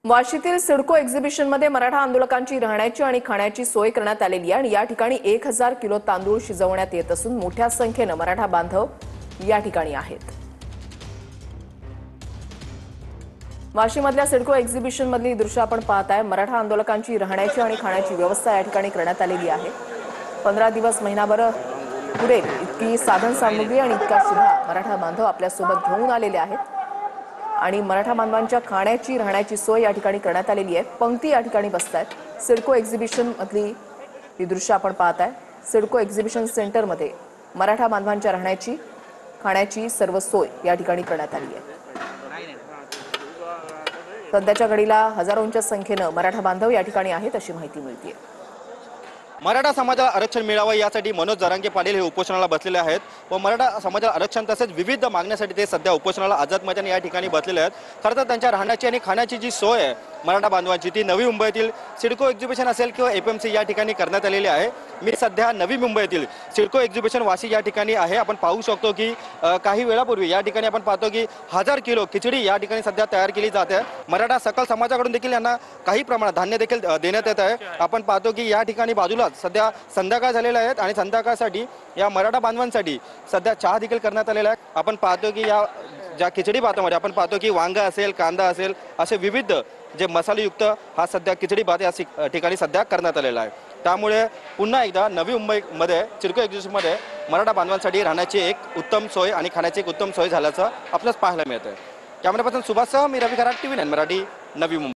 वाशीतील सिडको एक्झिबिशनमध्ये मराठा आंदोलकांची राहण्याची आणि खाण्याची सोय करण्यात आलेली आहे आणि या ठिकाणी 1000 किलो तांदूळ शिजवण्यात येत असून मोठ्या संख्येने मराठा बांधव या ठिकाणी आहेत। वाशीमधल्या सिडको एक्झिबिशनमधली दृश्य आपण पाहताय। मराठा आंदोलकांची राहण्याची आणि खाण्याची व्यवस्था या ठिकाणी करण्यात आलेली आहे। 15 दिवस महिनाभर पुरेल इतकी साधन सामुग्री आणि इतका शिधा मराठा बांधव आपल्यासोबत घेऊन आलेले आहेत आणि मराठा बांधवांच्या खाण्याची राहण्याची सोय या ठिकाणी करण्यात आलेली आहे। पंक्ती या ठिकाणी बसतायत। सिडको एक्झिबिशन मधली ही दृश्य आपण पाहताय। सिडको एक्झिबिशन सेंटर मध्ये मराठा बांधवांच्या राहण्याची खाण्याची सर्व सोय या ठिकाणी करण्यात आली आहे। सध्याच्या घडीला हजारोंच्या संख्येने मराठा बांधव या ठिकाणी आहेत अशी माहिती मिळते। मराठा समाजाला आरक्षण मिळावं यासाठी मनोज जरांगे पाटील हे उपोषणाला बसलेले आहेत व मराठा समाजाला आरक्षण तसेच विविध मागण्यासाठी ते सध्या उपोषणाला आझाद मैदान या ठिकाणी बसलेले आहेत। खरं तर त्यांच्या राहण्याची आणि खाण्याची जी सोय आहे मराठा बांधवांची ती नवी मुंबईतील सिडको एक्झिबिशन असेल किंवा एपीएमसी या ठिकाणी करण्यात आलेली आहे। मी सध्या नवी मुंबईतील सिडको एक्झिबिशन वाशी या ठिकाणी आहे। आपण पाहू शकतो की काही वेळापूर्वी या ठिकाणी आपण पाहतो की 1000 किलो खिचडी या ठिकाणी सध्या तयार केली जाते। मराठा सकल समाजाकडून देखील यांना काही प्रमाणात धान्य देखील देण्यात येत आहे। आपण पाहतो की या ठिकाणी बाजूला सध्या संध्याकाळ झालेला आहे आणि संध्याकाळसाठी या मराठा बांधवांसाठी सध्या चहा देखील करण्यात आलेला आहे। आपण पाहतो की या ज्या खिचडी भातामध्ये आपण पाहतो की वांगा असेल, कांदा असेल, असे विविध जे मसालेयुक्त हा सध्या खिचडी भात या ठिकाणी सध्या करण्यात आलेला आहे। त्यामुळे पुन्हा एकदा नवी मुंबईमध्ये सिडको एक्झिबिशनमध्ये मराठा बांधवांसाठी राहण्याची एक उत्तम सोय आणि खाण्याची एक उत्तम सोय झाल्याचं आपल्याला पाहायला मिळतं। कॅमेरा पर्सन सुभाषसह मी रवी खरात, TV9 मराठी, नवी मुंबई।